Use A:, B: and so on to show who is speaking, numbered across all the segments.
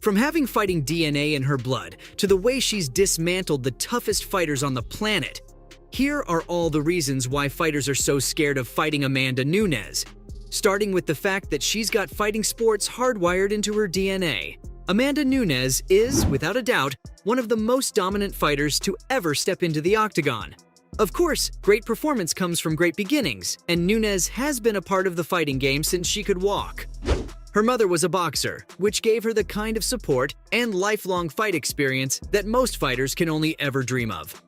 A: From having fighting DNA in her blood to the way she's dismantled the toughest fighters on the planet, here are all the reasons why fighters are so scared of fighting Amanda Nunes. Starting with the fact that she's got fighting sports hardwired into her DNA. Amanda Nunes is, without a doubt, one of the most dominant fighters to ever step into the octagon. Of course, great performance comes from great beginnings, and Nunes has been a part of the fighting game since she could walk. Her mother was a boxer, which gave her the kind of support and lifelong fight experience that most fighters can only ever dream of.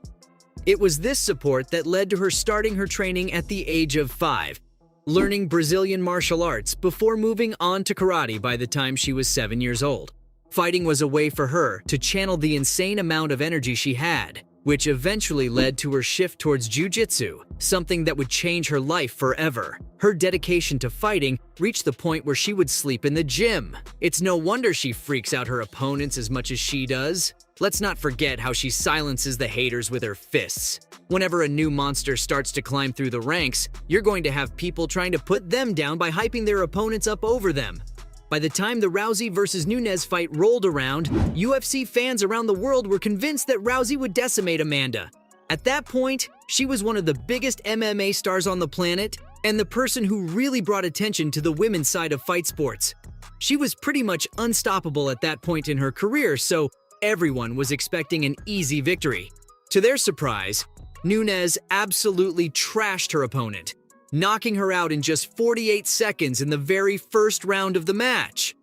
A: It was this support that led to her starting her training at the age of 5, learning Brazilian martial arts before moving on to karate by the time she was 7 years old. Fighting was a way for her to channel the insane amount of energy she had, which eventually led to her shift towards jiu-jitsu, something that would change her life forever. Her dedication to fighting reached the point where she would sleep in the gym. It's no wonder she freaks out her opponents as much as she does. Let's not forget how she silences the haters with her fists. Whenever a new monster starts to climb through the ranks, you're going to have people trying to put them down by hyping their opponents up over them. By the time the Rousey vs. Nunes fight rolled around, UFC fans around the world were convinced that Rousey would decimate Amanda. At that point, she was one of the biggest MMA stars on the planet and the person who really brought attention to the women's side of fight sports. She was pretty much unstoppable at that point in her career, so everyone was expecting an easy victory. To their surprise, Nunes absolutely trashed her opponent, knocking her out in just 48 seconds in the very first round of the match.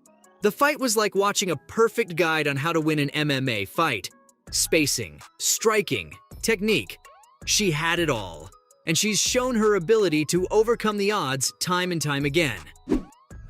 A: The fight was like watching a perfect guide on how to win an MMA fight. Spacing, striking, technique. She had it all, and she's shown her ability to overcome the odds time and time again.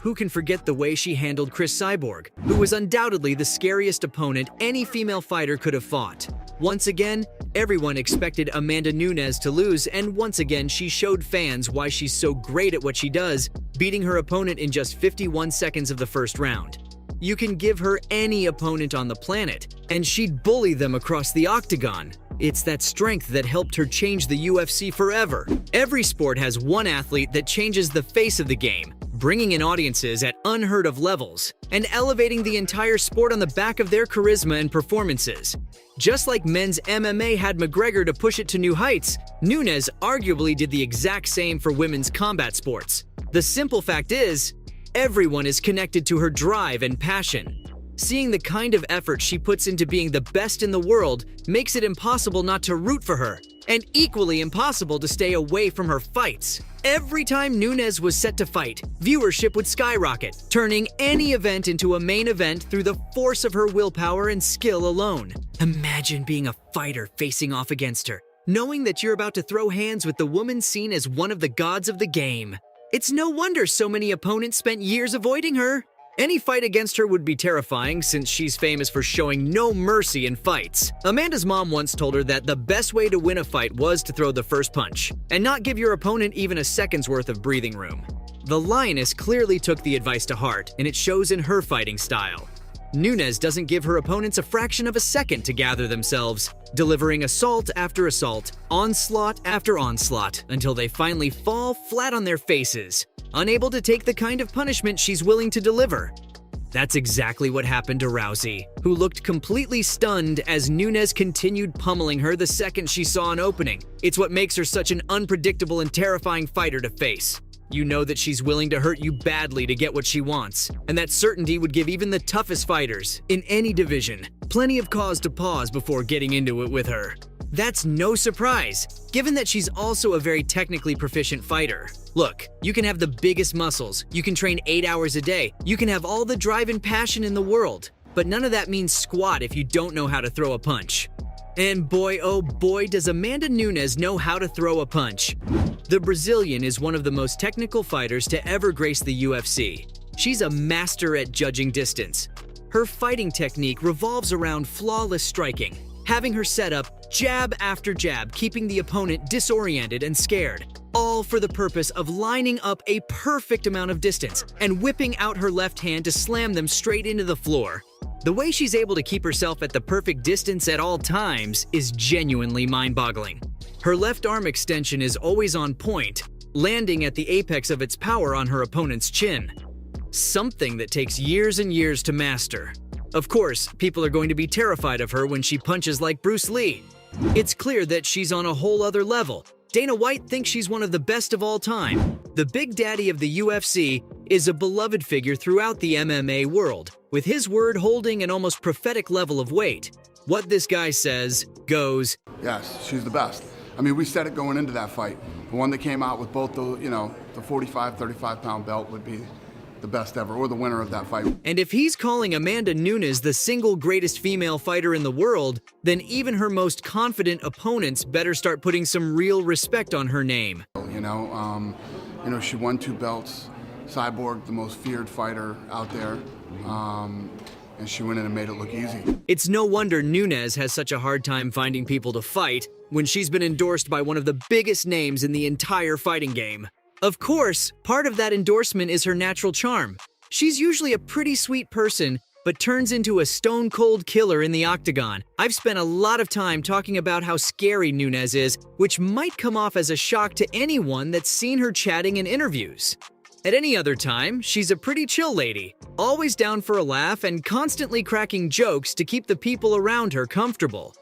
A: Who can forget the way she handled Cris Cyborg, who was undoubtedly the scariest opponent any female fighter could have fought? Once again, everyone expected Amanda Nunes to lose, and once again she showed fans why she's so great at what she does, beating her opponent in just 51 seconds of the first round. You can give her any opponent on the planet, and she'd bully them across the octagon. It's that strength that helped her change the UFC forever. Every sport has one athlete that changes the face of the game, bringing in audiences at unheard of levels, and elevating the entire sport on the back of their charisma and performances. Just like men's MMA had McGregor to push it to new heights, Nunes arguably did the exact same for women's combat sports. The simple fact is, everyone is connected to her drive and passion. Seeing the kind of effort she puts into being the best in the world makes it impossible not to root for her, and equally impossible to stay away from her fights. Every time Nunes was set to fight, viewership would skyrocket, turning any event into a main event through the force of her willpower and skill alone. Imagine being a fighter facing off against her, knowing that you're about to throw hands with the woman seen as one of the gods of the game. It's no wonder so many opponents spent years avoiding her. Any fight against her would be terrifying since she's famous for showing no mercy in fights. Amanda's mom once told her that the best way to win a fight was to throw the first punch and not give your opponent even a second's worth of breathing room. The Lioness clearly took the advice to heart, and it shows in her fighting style. Nunes doesn't give her opponents a fraction of a second to gather themselves, delivering assault after assault, onslaught after onslaught, until they finally fall flat on their faces, unable to take the kind of punishment she's willing to deliver. That's exactly what happened to Rousey, who looked completely stunned as Nunes continued pummeling her the second she saw an opening. It's what makes her such an unpredictable and terrifying fighter to face. You know that she's willing to hurt you badly to get what she wants, and that certainty would give even the toughest fighters, in any division, plenty of cause to pause before getting into it with her. That's no surprise, given that she's also a very technically proficient fighter. Look, you can have the biggest muscles, you can train 8 hours a day, you can have all the drive and passion in the world, but none of that means squat if you don't know how to throw a punch. And boy, oh boy, does Amanda Nunes know how to throw a punch. The Brazilian is one of the most technical fighters to ever grace the UFC. She's a master at judging distance. Her fighting technique revolves around flawless striking, having her set up jab after jab, keeping the opponent disoriented and scared, all for the purpose of lining up a perfect amount of distance and whipping out her left hand to slam them straight into the floor. The way she's able to keep herself at the perfect distance at all times is genuinely mind-boggling. Her left arm extension is always on point, landing at the apex of its power on her opponent's chin. Something that takes years and years to master. Of course, people are going to be terrified of her when she punches like Bruce Lee. It's clear that she's on a whole other level. Dana White thinks she's one of the best of all time. The Big Daddy of the UFC is a beloved figure throughout the MMA world, with his word holding an almost prophetic level of weight. What this guy says goes.
B: Yes, she's the best. I mean, we said it going into that fight. The one that came out with both the 45, 35-pound belt would be the best ever, or the winner of that fight.
A: And if he's calling Amanda Nunes the single greatest female fighter in the world, then even her most confident opponents better start putting some real respect on her name.
B: She won 2 belts. Cyborg, the most feared fighter out there. And she went in and made it look easy.
A: It's no wonder Nunes has such a hard time finding people to fight when she's been endorsed by one of the biggest names in the entire fighting game. Of course, part of that endorsement is her natural charm. She's usually a pretty sweet person, but turns into a stone-cold killer in the octagon. I've spent a lot of time talking about how scary Nunes is, which might come off as a shock to anyone that's seen her chatting in interviews. At any other time, she's a pretty chill lady, always down for a laugh and constantly cracking jokes to keep the people around her comfortable.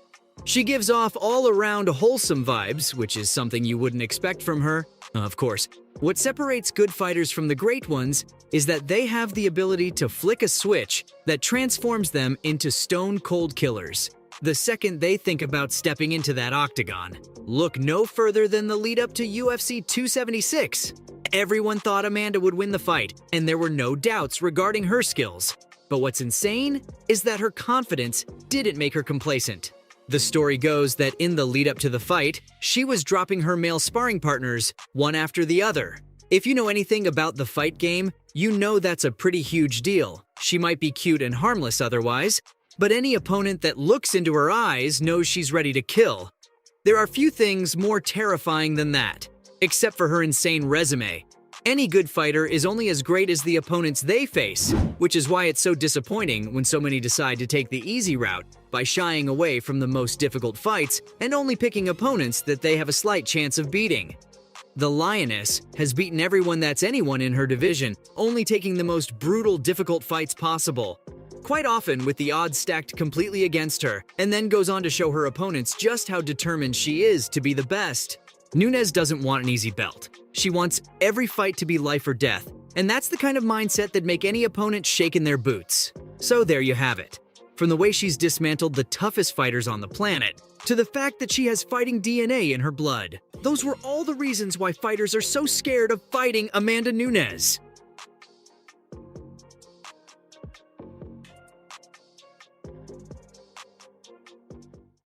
A: She gives off all-around wholesome vibes, which is something you wouldn't expect from her. Of course, what separates good fighters from the great ones is that they have the ability to flick a switch that transforms them into stone-cold killers the second they think about stepping into that octagon. Look no further than the lead-up to UFC 276. Everyone thought Amanda would win the fight, and there were no doubts regarding her skills. But what's insane is that her confidence didn't make her complacent. The story goes that in the lead-up to the fight, she was dropping her male sparring partners one after the other. If you know anything about the fight game, you know that's a pretty huge deal. She might be cute and harmless otherwise, but any opponent that looks into her eyes knows she's ready to kill. There are few things more terrifying than that, except for her insane resume. Any good fighter is only as great as the opponents they face, which is why it's so disappointing when so many decide to take the easy route by shying away from the most difficult fights and only picking opponents that they have a slight chance of beating. The Lioness has beaten everyone that's anyone in her division, only taking the most brutal, difficult fights possible, quite often with the odds stacked completely against her, and then goes on to show her opponents just how determined she is to be the best. Nunes doesn't want an easy belt. She wants every fight to be life or death, and that's the kind of mindset that'd make any opponent shake in their boots. So there you have it. From the way she's dismantled the toughest fighters on the planet, to the fact that she has fighting DNA in her blood. Those were all the reasons why fighters are so scared of fighting Amanda Nunes.